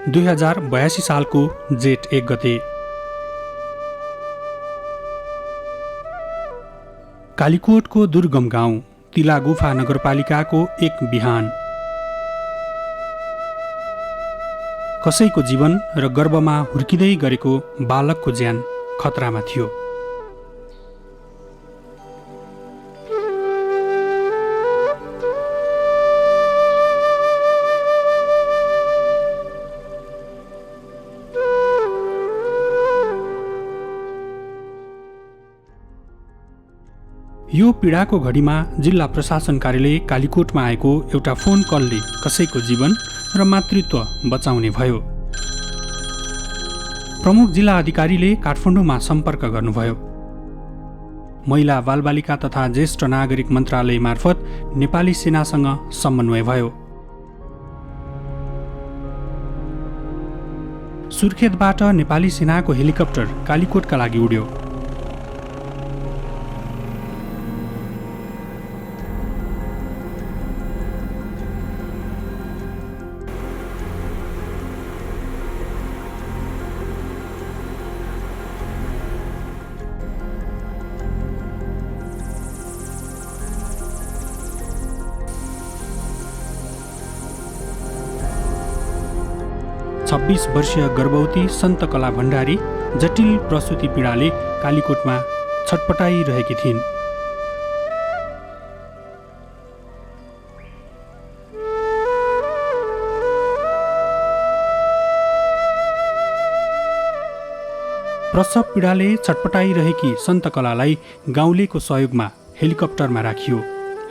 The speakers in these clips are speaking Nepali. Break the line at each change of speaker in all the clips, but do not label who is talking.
2082 सालको जेठ 1 गते कालीकोटको दुर्गम गाउँ तिला गुफा नगरपालिकाको एक बिहान। कसैको जीवन र गर्भमा हुर्किँदै गरेको बालकको ज्यान खतरामा थियो। यो पीडाको घडीमा जिल्ला प्रशासन कार्यालय कालीकोटमा आएको एउटा फोन कलले कसैको जीवन र मातृत्व बचाउने भयो। प्रमुख जिल्ला अधिकारीले काठमाडौँमा सम्पर्क गर्नुभयो। महिला बालबालिका तथा ज्येष्ठ नागरिक मन्त्रालय मार्फत नेपाली सेनासँग समन्वय भयो। सुर्खेतबाट नेपाली सेनाको हेलिकप्टर कालीकोटका लागि उड्यो। वर्षीय गर्भवती सन्तकला भण्डारी जटिल प्रसुति पीडाले कालीकोटमा छटपटाइरहेकी थिइन्। प्रसव पीडाले छटपटाइरहेकी सन्तकलालाई गाउँलेको सहयोगमा हेलिकप्टरमा राखियो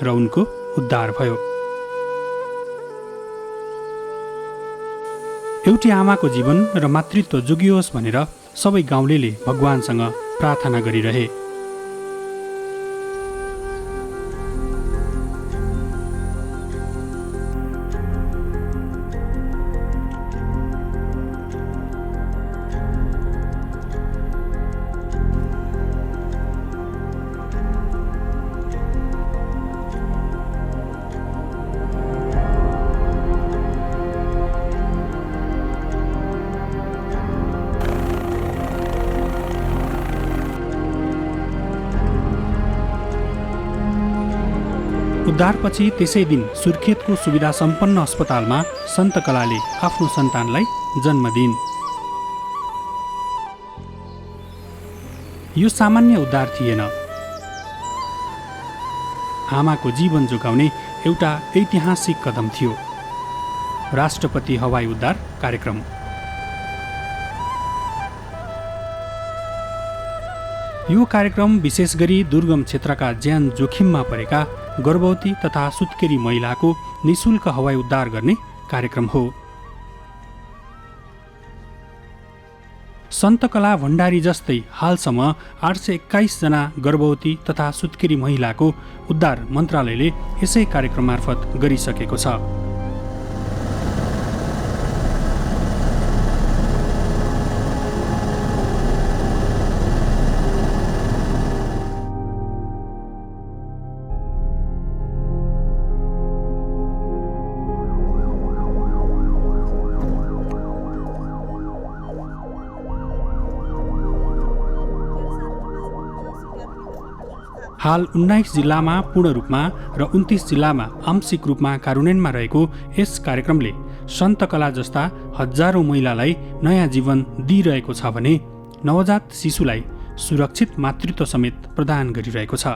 र उनको उद्धार भयो। एउटी आमाको जीवन र मातृत्व जोगियोस् भनेर सबै गाउँलेले भगवानसँग प्रार्थना गरिरहे। उद्धारपछि त्यसै दिन सुर्खेतको सुविधा सम्पन्न अस्पतालमा सन्तकलाले आफ्नो सन्तानलाई जन्म दिइन्। यो सामान्य उद्धार थिएन। आमाको जीवन जोगाउने एउटा ऐतिहासिक कदम थियो। राष्ट्रपति हवाई उद्धार कार्यक्रम। यो कार्यक्रम विशेष गरी दुर्गम क्षेत्रका ज्यान जोखिममा परेका गर्भवती तथा सुत्केरी महिलाको निशुल्क हवाई उद्धार गर्ने कार्यक्रम हो। सन्तकला भण्डारी जस्तै हालसम्म 821 जना गर्भवती तथा सुत्केरी महिलाको उद्धार मन्त्रालयले यसै कार्यक्रम मार्फत गरिसकेको छ। हाल 19 जिल्लामा पूर्ण रूपमा र 29 जिल्लामा आंशिक रूपमा कार्यान्वयनमा रहेको यस कार्यक्रमले सन्तकला जस्ता हजारौं महिलालाई नयाँ जीवन दिइरहेको छ भने नवजात शिशुलाई सुरक्षित मातृत्व समेत प्रदान गरिरहेको छ।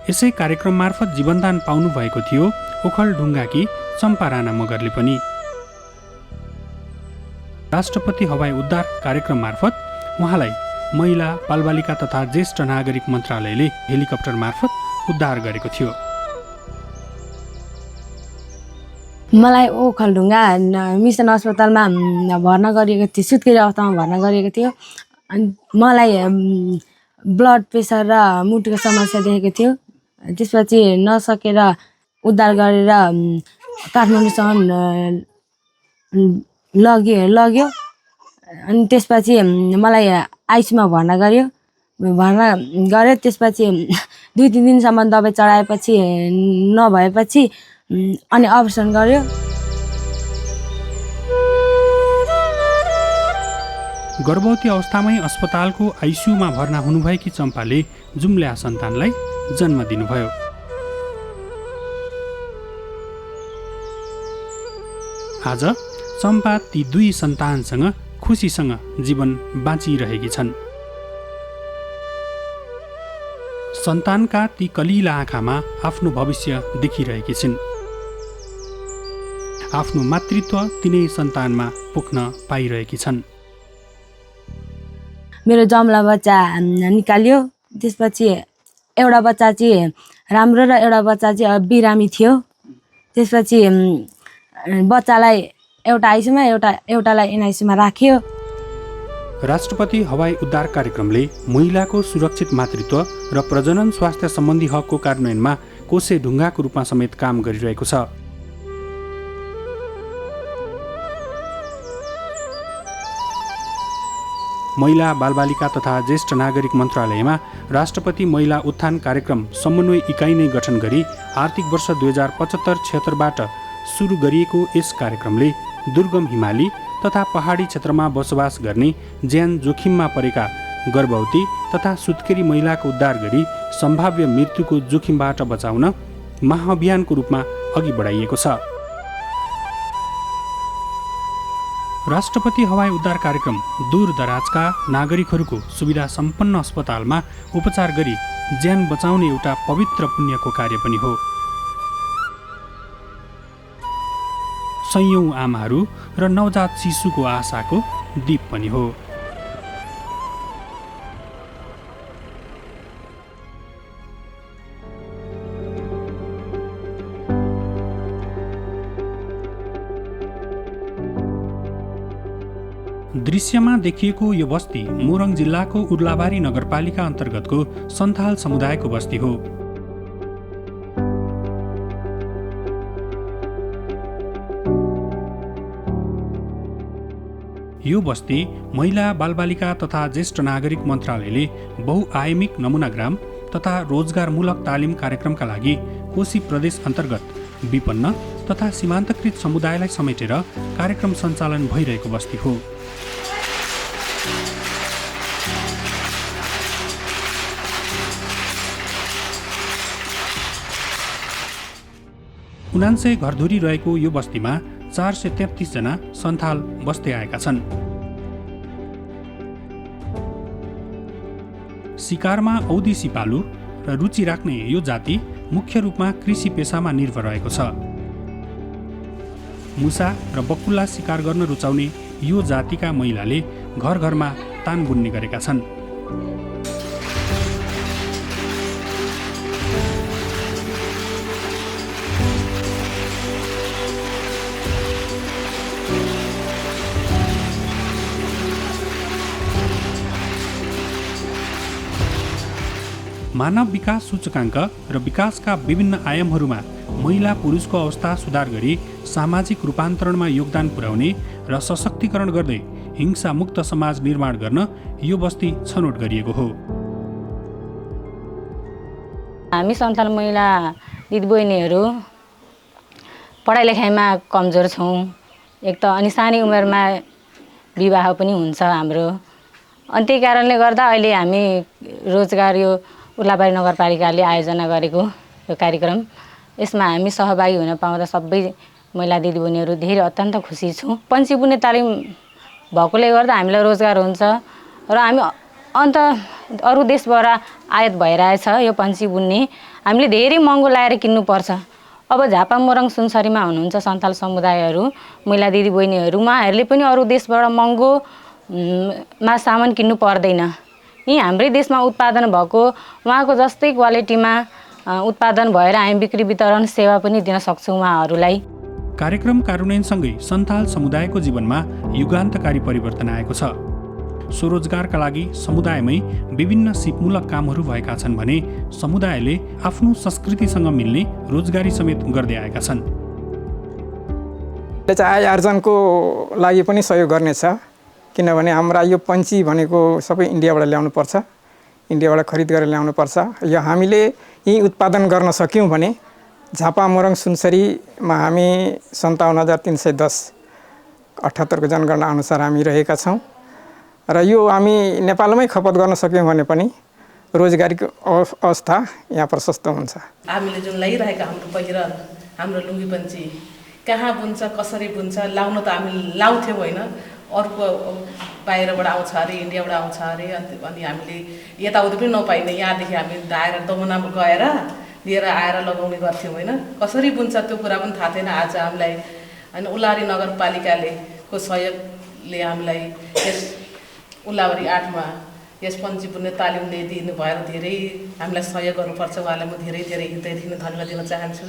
यसै कार्यक्रम मार्फत जीवनदान पाउनु भएको थियो ओखलढुङ्गाकी चम्पा राणा मगरले पनि। राष्ट्रपति हवाई उद्धार कार्यक्रम मार्फत उहाँलाई महिला बालबालिका तथा ज्येष्ठ नागरिक मन्त्रालयले हेलिकप्टर मार्फत उद्धार गरेको थियो।
मलाई ओखलढुङ्गा मिसन अस्पतालमा भर्ना गरिएको थियो। सुत्केरी अवस्थामा भर्ना गरिएको थियो। अनि मलाई ब्लड प्रेसर र मुटुको समस्या देखेको थियो। त्यसपछि नसकेर उद्धार गरेर काठमाडौँसम्म लग्यो। अनि त्यसपछि मलाई आइसियुमा भर्ना गर्यो। भर्ना गऱ्यो। त्यसपछि 2-3 दिनसम्म दबाई चढाएपछि नभएपछि अनि अपरेसन गर्यो।
गर्भवती अवस्थामै अस्पतालको आइसियुमा भर्ना हुनुभएकी चम्पाले जुम्ल्या सन्तानलाई जन्म दिनुभयो। आज चम्पा ती 2 सन्तानसँग खुसीसँग जीवन बाँचिरहेकी छन्। सन्तानका ती कलिला आँखामा आफ्नो भविष्य देखिरहेकी छिन्। आफ्नो मातृत्व तिनै सन्तानमा पुग्न पाइरहेकी छन्।
मेरो जम्ला बच्चा निकाल्यो। त्यसपछि एउटा बच्चा चाहिँ राम्रो र एउटा बच्चा चाहिँ बिरामी थियो। त्यसपछि बच्चालाई एउटा आइसियुमा एउटालाई एनआइसियुमा राख्यो।
राष्ट्रपति हवाई उद्धार कार्यक्रमले महिलाको सुरक्षित मातृत्व र प्रजनन स्वास्थ्य सम्बन्धी हकको कार्यान्वयनमा कोसे ढुङ्गाको रूपमा समेत काम गरिरहेको छ। महिला बालबालिका तथा ज्येष्ठ नागरिक मन्त्रालयमा राष्ट्रपति महिला उत्थान कार्यक्रम समन्वय इकाइ नै गठन गरी आर्थिक वर्ष 2075-76बाट सुरु गरिएको यस कार्यक्रमले दुर्गम हिमाली तथा पहाडी क्षेत्रमा बसोबास गर्ने ज्यान जोखिममा परेका गर्भवती तथा सुत्केरी महिलाको उद्धार गरी सम्भाव्य मृत्युको जोखिमबाट बचाउन महाअभियानको रूपमा अघि बढाइएको छ। राष्ट्रपति हवाई उद्धार कार्यक्रम दूरदराजका नागरिकहरूको सुविधा सम्पन्न अस्पतालमा उपचार गरी ज्यान बचाउने एउटा पवित्र पुण्यको कार्य पनि हो। सयौं आमाहरू र नवजात शिशुको आशाको दीप पनि हो। दृश्यमा देखिएको यो बस्ती मोरङ जिल्लाको उर्लाबारी नगरपालिका अन्तर्गतको सन्थाल समुदायको बस्ती हो। यो बस्ती महिला बालबालिका तथा ज्येष्ठ नागरिक मन्त्रालयले बहुआयामिक नमुना ग्राम तथा रोजगारमूलक तालिम कार्यक्रमका लागि कोशी प्रदेश अन्तर्गत विपन्न तथा सीमान्तकृत समुदायलाई समेटेर कार्यक्रम सञ्चालन भइरहेको बस्ती हो। उनान्सय घरधुरी रहेको यो बस्तीमा 433 जना सन्थाल बस्दै आएका छन्। शिकारमा औधी सिपालु र रुचि राख्ने यो जाति मुख्य रूपमा कृषि पेसामा निर्भर रहेको छ। मुसा र बकुल्ला शिकार गर्न रुचाउने यो जातिका महिलाले घर घरमा तान बुन्ने गरेका छन्। मानव विकास सूचकाङ्क र विकासका विभिन्न आयामहरूमा महिला पुरुषको अवस्था सुधार गरी सामाजिक रूपान्तरणमा योगदान पुर्याउने र सशक्तिकरण गर्दै हिंसा मुक्त समाज निर्माण गर्न यो बस्ती छनौट गरिएको हो।
हामी सन्तान महिला दिदीबहिनीहरू पढाइ लेखाइमा कमजोर छौँ। एक त अनि सानै उमेरमा विवाह पनि हुन्छ हाम्रो। अनि त्यही कारणले गर्दा अहिले हामी रोजगार यो उर्लाबारी नगरपालिकाले आयोजना गरेको यो कार्यक्रम यसमा हामी सहभागी हुन पाउँदा सबै महिला दिदीबहिनीहरू धेरै अत्यन्त खुसी छौँ। पन्छी बुन्ने तालिम भएकोले गर्दा हामीलाई रोजगार हुन्छ र हामी अन्त अरू देशबाट आयात भइरहेछ यो पन्छी बुन्ने। हामीले धेरै महँगो लाएर किन्नुपर्छ। अब झापा मोरङ सुनसरीमा हुनुहुन्छ सन्थाल समुदायहरू महिला दिदीबहिनीहरू, उहाँहरूले पनि अरू देशबाट महँगो मा सामान किन्नु पर्दैन। यी हाम्रै देशमा उत्पादन भएको उहाँको जस्तै क्वालिटीमा उत्पादन भएर हामी बिक्री वितरण सेवा पनि दिन सक्छौँ उहाँहरूलाई।
कार्यक्रम कार्यान्वयनसँगै सन्थाल समुदायको जीवनमा युगान्तकारी परिवर्तन आएको छ। स्वरोजगारका लागि समुदायमै विभिन्न सिपमूलक कामहरू भएका छन् भने समुदायले आफ्नो संस्कृतिसँग मिल्ने रोजगारी समेत गर्दै आएका छन्।
आय आर्जनको लागि पनि सहयोग गर्नेछ, किनभने हाम्रा यो पन्छी भनेको सबै इन्डियाबाट ल्याउनु पर्छ। इन्डियाबाट खरिद गरेर ल्याउनुपर्छ। यो हामीले यहीँ उत्पादन गर्न सक्यौँ भने झापा मोरङ सुनसरीमा हामी 57,310 78को जनगणना अनुसार हामी रहेका छौँ र यो हामी नेपालमै खपत गर्न सक्यौँ भने पनि रोजगारीको अवस्था यहाँ प्रशस्त हुन्छ।
हामीले जुन लगाइरहेका हाम्रो पहिरन हाम्रो लुङ्गी पन्ची कहाँ बुन्छ कसरी बुन्छ लाउन त हामी लाउँथ्यौँ होइन, अर्को बाहिरबाट आउँछ अरे इन्डियाबाट आउँछ अरे अनि हामीले यताउति पनि नपाइने यहाँदेखि हामी आएर दमनामा गएर लिएर आएर लगाउने गर्थ्यौँ होइन। कसरी बुन्छ त्यो कुरा पनि थाहा थिएन। आज हामीलाई अनि उलारी नगरपालिकाले को सहयोगले हामीलाई यस उलावरी 8मा यस पन्ची बुन्ने तालिम दिनु भएर धेरै हामीलाई सहयोग गर्नुपर्छ। उहाँलाई म धेरै धेरै हृदयदेखि धन्यवाद दिन चाहन्छु।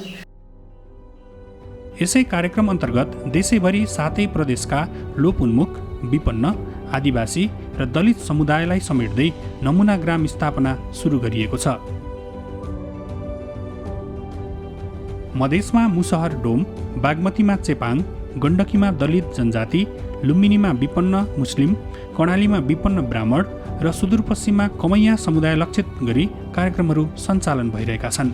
यसै कार्यक्रम अन्तर्गत देशैभरि 7 प्रदेशका लोपोन्मुख, विपन्न, आदिवासी र दलित समुदायलाई समेट्दै नमुना ग्राम स्थापना सुरु गरिएको छ। मधेसमा मुसहर डोम, बागमतीमा चेपाङ, गण्डकीमा दलित जनजाति, लुम्बिनीमा विपन्न मुस्लिम, कर्णालीमा विपन्न ब्राह्मण र सुदूरपश्चिममा कमैया समुदाय लक्षित गरी कार्यक्रमहरू सञ्चालन भइरहेका छन्।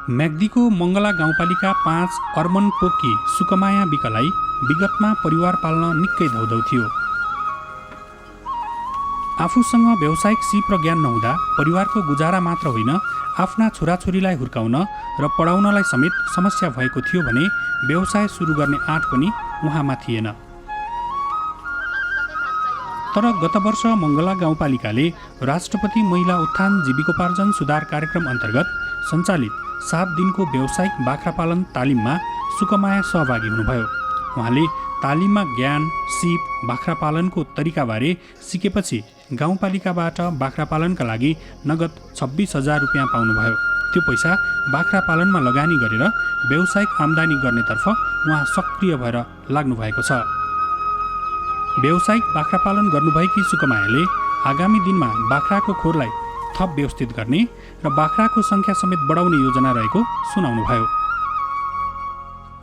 म्याग्दीको मङ्गला गाउँपालिका 5 अर्मन पोकी सुकमाया बिकलाई विगतमा परिवार पाल्न निकै धौधौ थियो। आफूसँग व्यावसायिक सिप र ज्ञान नहुँदा परिवारको गुजारा मात्र होइन आफ्ना छोराछोरीलाई हुर्काउन र पढाउनलाई समेत समस्या भएको थियो भने व्यवसाय सुरु गर्ने आँट पनि उहाँमा थिएन। तर गत वर्ष मङ्गला गाउँपालिकाले राष्ट्रपति महिला उत्थान जीविकोपार्जन सुधार कार्यक्रम अन्तर्गत सञ्चालित 7 दिनको व्यावसायिक बाख्रा पालन तालिममा सुकमाया सहभागी हुनुभयो। उहाँले तालिममा ज्ञान, सिप, बाख्रा पालनको तरिकाबारे सिकेपछि गाउँपालिकाबाट बाख्रा पालनका लागि नगद 26,000 रुपियाँ पाउनुभयो। त्यो पैसा बाख्रा पालनमा लगानी गरेर व्यावसायिक आम्दानी गर्नेतर्फ उहाँ सक्रिय भएर लाग्नु भएको छ। व्यावसायिक बाख्रा पालन गर्नुभएकी सुकमायाले आगामी दिनमा बाख्राको खोरलाई थप व्यवस्थित गर्ने र बाख्राको सङ्ख्या समेत बढाउने योजना रहेको सुनाउनुभयो।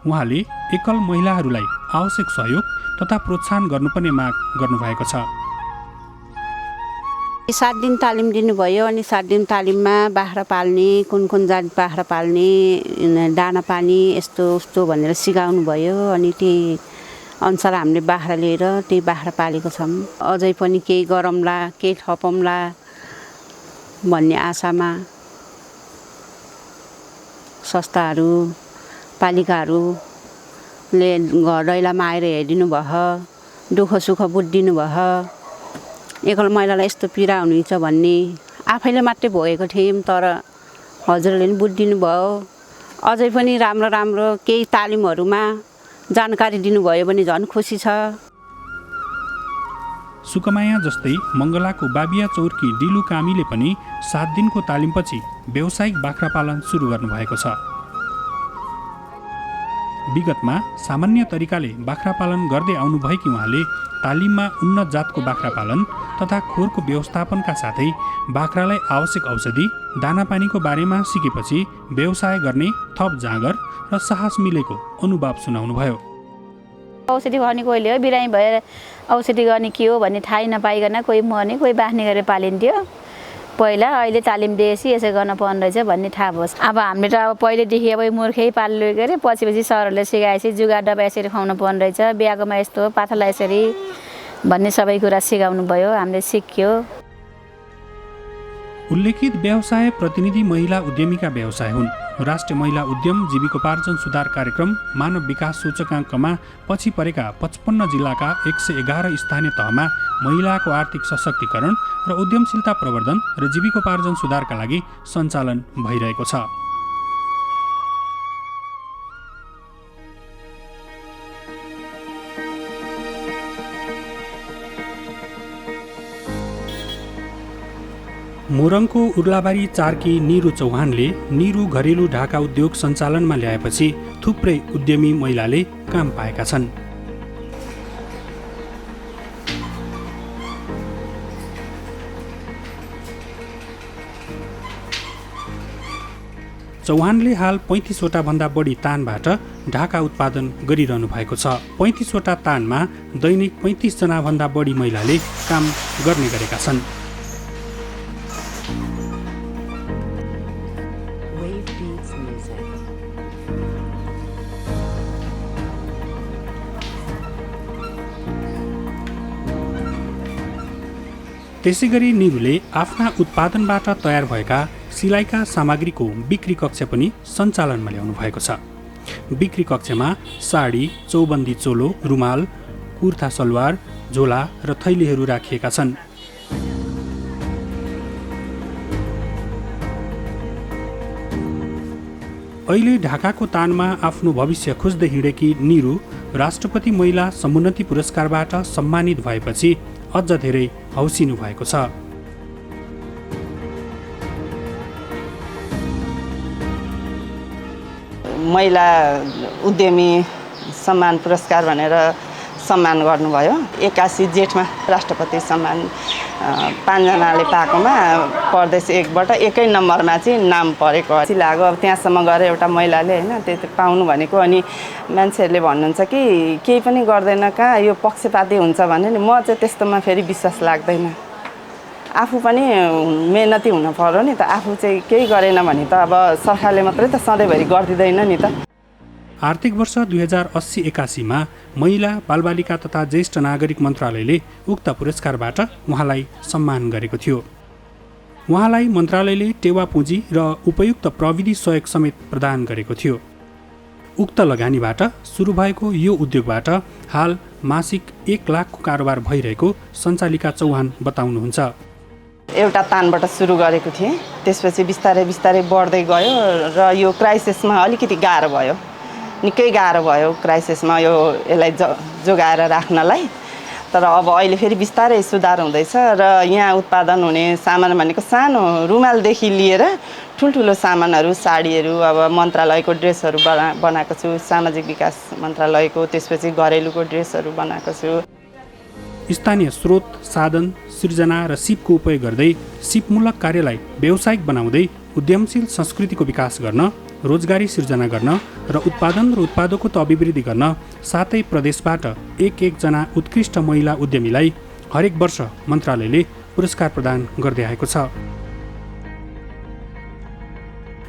उहाँले एकल महिलाहरूलाई आवश्यक सहयोग तथा प्रोत्साहन गर्नुपर्ने माग गर्नुभएको छ।
7 दिन तालिम दिनुभयो अनि 7 दिन तालिममा बाख्रा पाल्ने, कुन जात बाख्रा पाल्ने, दाना पानी यस्तो उस्तो भनेर सिकाउनु भयो। अनि त्यही अनुसार हामीले बाख्रा लिएर त्यही बाख्रा पालेको छौँ। अझै पनि केही गरौँला, केही थपौँला भन्ने आशामा संस्थाहरू, पालिकाहरूले घर दैलामा आएर हेरिदिनु भयो, दुःख सुख बुझिदिनु भयो। एकल महिलालाई यस्तो पीडा हुनुहुन्छ भन्ने आफैले मात्रै भोगेको थियौँ, तर हजुरले पनि बुझिदिनु भयो। अझै पनि राम्रो राम्रो केही तालिमहरूमा जानकारी दिनुभयो भने झन् खुसी छ।
सुकमाया जस्तै मङ्गलाको बाबिया चौरकी डिलु कामीले पनि 7 दिनको तालिमपछि व्यावसायिक बाख्रा पालन सुरु गर्नुभएको छ। विगतमा सामान्य तरिकाले बाख्रा पालन गर्दै आउनुभएकी उहाँले तालिममा उन्नत जातको बाख्रा पालन तथा खोरको व्यवस्थापनका साथै बाख्रालाई आवश्यक औषधि, दानापानीको बारेमा सिकेपछि व्यवसाय गर्ने थप जाँगर र साहस मिलेको अनुभव सुनाउनुभयो।
औषधि खुवाउने कोहीले हो, बिरामी भएर औषधि गर्ने के हो भन्ने थाहै नपाइकन कोही मर्ने कोही बाँच्ने गरेर पालिन्थ्यो पहिला। अहिले तालिम दिएपछि यसो गर्न पर्ने रहेछ भन्ने थाहा भयो। अब हामीले त अब पहिलेदेखि अब मूर्खै पाल्यो के अरे, पछि सरहरूले सिकाएपछि जुगा दबाई यसरी खुवाउनु पर्ने रहेछ, बिहाकोमा यस्तो, पाथालाई यसरी भन्ने सबै कुरा सिकाउनु भयो, हामीले सिक्यो।
उल्लेखित व्यवसाय प्रतिनिधि महिला उद्यमीका व्यवसाय हुन्। राष्ट्रिय महिला उद्यम जीविकोपार्जन सुधार कार्यक्रम मानव विकास सूचकाङ्कमा पछि परेका 55 जिल्लाका 111 स्थानीय तहमा महिलाको आर्थिक सशक्तिकरण र उद्यमशीलता प्रवर्धन र जीविकोपार्जन सुधारका लागि सञ्चालन भइरहेको छ। मोरङको उर्लाबारी 4की निरु चौहानले निरु घरेलु ढाका उद्योग सञ्चालनमा ल्याएपछि थुप्रै उद्यमी महिलाले काम पाएका छन्। चौहानले हाल 35वटा भन्दा बढी तानबाट ढाका उत्पादन गरिरहनु भएको छ। 35वटा तानमा दैनिक 35 जना भन्दा बढी महिलाले काम गर्ने गरेका छन्। त्यसैगरी निरुले आफ्ना उत्पादनबाट तयार भएका सिलाइका सामग्रीको बिक्री कक्ष पनि सञ्चालनमा ल्याउनु भएको छ। बिक्री कक्षमा साडी, चौबन्दी चोलो, रुमाल, कुर्ता सलवार, झोला र थैलीहरू राखिएका छन्। अहिले ढाकाको तानमा आफ्नो भविष्य खोज्दै हिँडेकी निरु राष्ट्रपति महिला समुन्नति पुरस्कारबाट सम्मानित भएपछि अझ धेरै हौसिनु भएको छ।
महिला उद्यमी सम्मान पुरस्कार भनेर सम्मान गर्नुभयो। 81 जेठमा राष्ट्रपति सम्मान 5 जनाले पाएकोमा प्रदेश 1बाट एकै नम्बरमा चाहिँ नाम परेको लाग्यो। अब त्यहाँसम्म गएर एउटा महिलाले होइन त्यो पाउनु भनेको, अनि मान्छेहरूले भन्नुहुन्छ कि केही पनि गर्दैन कहाँ यो पक्षपाती हुन्छ भने नि, म चाहिँ त्यस्तोमा फेरि विश्वास लाग्दैन। आफू पनि मेहनती हुन पर्यो नि त। आफू चाहिँ केही गरेन भने त अब सरकारले मात्रै त सधैँभरि गरिदिँदैन नि त।
आर्थिक वर्ष 2080-81 मा महिला, बालबालिका तथा ज्येष्ठ नागरिक मन्त्रालयले उक्त पुरस्कारबाट उहाँलाई सम्मान गरेको थियो। उहाँलाई मन्त्रालयले टेवा पुँजी र उपयुक्त प्रविधि सहयोग समेत प्रदान गरेको थियो। उक्त लगानीबाट सुरु भएको यो उद्योगबाट हाल मासिक 1 लाखको कारोबार भइरहेको सञ्चालिका चौहान बताउनुहुन्छ।
एउटा तानबाट सुरु गरेको थिएँ, त्यसपछि बिस्तारै बिस्तारै बढ्दै गयो र यो क्राइसिसमा अलिकति गाह्रो भयो, निकै गाह्रो भयो क्राइसिसमा यसलाई जोगाएर राख्नलाई। तर अब अहिले फेरि बिस्तारै सुधार हुँदैछ र यहाँ उत्पादन हुने सामान भनेको सानो रुमालदेखि लिएर ठुल्ठुलो सामानहरू, साडीहरू, अब मन्त्रालयको ड्रेसहरू बनाएको छु, सामाजिक विकास मन्त्रालयको, त्यसपछि घरेलुको ड्रेसहरू बनाएको छु।
स्थानीय स्रोत, साधन, सृजना र सिपको उपयोग गर्दै सिपमूलक कार्यलाई व्यावसायिक बनाउँदै उद्यमशील संस्कृतिको विकास गर्न, रोजगारी सिर्जना गर्न र उत्पादन र उत्पादकत्व अभिवृद्धि गर्न, साथै प्रदेशबाट एक जना उत्कृष्ट महिला उद्यमीलाई हरेक वर्ष मन्त्रालयले पुरस्कार प्रदान गर्दै आएको छ।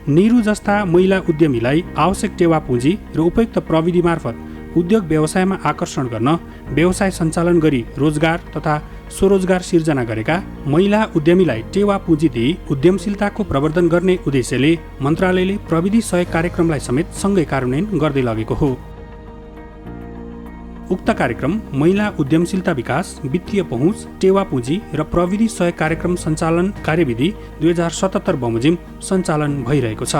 निरु जस्ता महिला उद्यमीलाई आवश्यक टेवा पुँजी र उपयुक्त प्रविधि मार्फत उद्योग व्यवसायमा आकर्षण गर्न, व्यवसाय सञ्चालन गरी रोजगार तथा स्वरोजगार सिर्जना गरेका महिला उद्यमीलाई टेवा पुँजी दिई उद्यमशीलताको प्रवर्धन गर्ने उद्देश्यले मन्त्रालयले प्रविधि सहयोग कार्यक्रमलाई समेत सँगै कार्यान्वयन गर्दै लगेको हो। उक्त कार्यक्रम महिला उद्यमशीलता विकास, वित्तीय पहुँच, टेवा पुँजी र प्रविधि सहयोग कार्यक्रम सञ्चालन कार्यविधि 2077 बमोजिम सञ्चालन भइरहेको छ।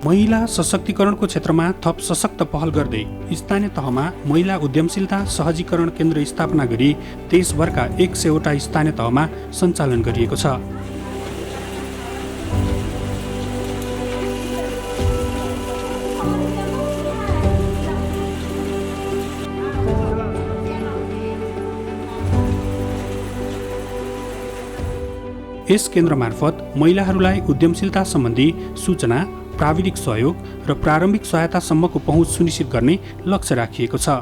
महिला सशक्तिकरणको क्षेत्रमा थप सशक्त पहल गर्दै स्थानीय तहमा महिला उद्यमशीलता सहजीकरण केन्द्र स्थापना गरी देशभरका 100वटा स्थानीय तहमा सञ्चालन गरिएको छ। यस केन्द्र मार्फत महिलाहरूलाई उद्यमशीलता सम्बन्धी सूचना, प्राविधिक सहयोग र प्रारम्भिक सहायतासम्मको पहुँच सुनिश्चित गर्ने लक्ष्य राखिएको छ।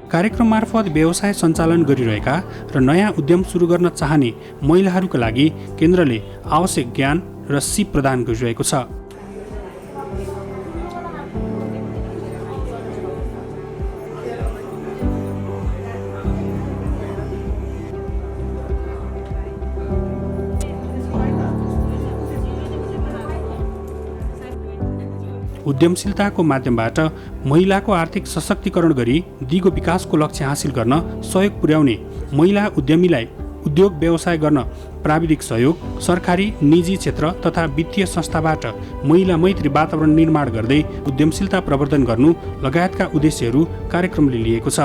कार्यक्रम मार्फत व्यवसाय सञ्चालन गरिरहेका र नयाँ उद्यम सुरु गर्न चाहने महिलाहरूका लागि केन्द्रले आवश्यक ज्ञान र सिप प्रदान गरिरहेको छ। उद्यमशीलताको माध्यमबाट महिलाको आर्थिक सशक्तिकरण गरी दिगो विकासको लक्ष्य हासिल गर्न सहयोग पुर्याउने महिला उद्यमीलाई उद्योग व्यवसाय गर्न प्राविधिक सहयोग, सरकारी, निजी क्षेत्र तथा वित्तीय संस्थाबाट महिला मैत्री वातावरण निर्माण गर्दै उद्यमशीलता प्रवर्धन गर्नु लगायतका उद्देश्यहरू कार्यक्रमले लिएको छ।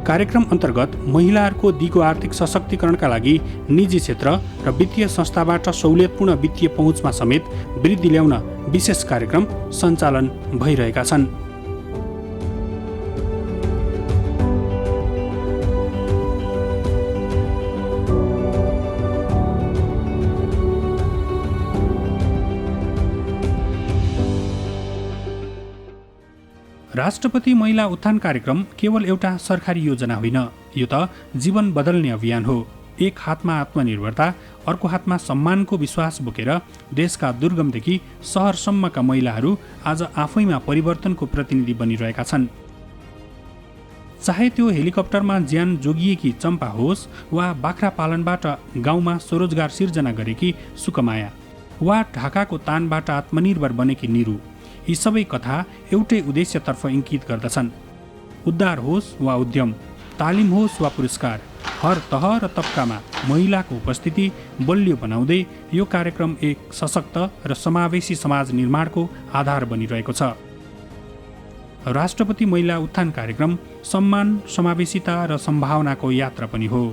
कार्यक्रम अन्तर्गत महिलाहरूको दिगो आर्थिक सशक्तिकरणका लागि निजी क्षेत्र र वित्तीय संस्थाबाट सहुलियतपूर्ण वित्तीय पहुँचमा समेत वृद्धि ल्याउन विशेष कार्यक्रम सञ्चालन भइरहेका छन्। राष्ट्रपति महिला उत्थान कार्यक्रम केवल एउटा सरकारी योजना होइन, यो त जीवन बदल्ने अभियान हो। एक हातमा आत्मनिर्भरता, अर्को हातमा सम्मानको विश्वास बोकेर देशका दुर्गमदेखि सहरसम्मका महिलाहरू आज आफैमा परिवर्तनको प्रतिनिधि बनिरहेका छन्। चाहे त्यो हेलिकप्टरमा ज्यान जोगिएकी चम्पा होस् वा बाख्रा पालनबाट गाउँमा स्वरोजगार सिर्जना गरेकी सुकमाया वा ढाकाको तानबाट आत्मनिर्भर बनेकी निरु, यी सबै कथा एउटै उद्देश्यतर्फ इङ्गित गर्दछन्। उद्धार होस् वा उद्यम, तालिम होस् वा पुरस्कार, हर तह र तबकामा महिलाको उपस्थिति बलियो बनाउँदै यो कार्यक्रम एक सशक्त र समावेशी समाज निर्माणको आधार बनिरहेको छ। राष्ट्रपति महिला उत्थान कार्यक्रम सम्मान, समावेशिता र सम्भावनाको यात्रा पनि हो।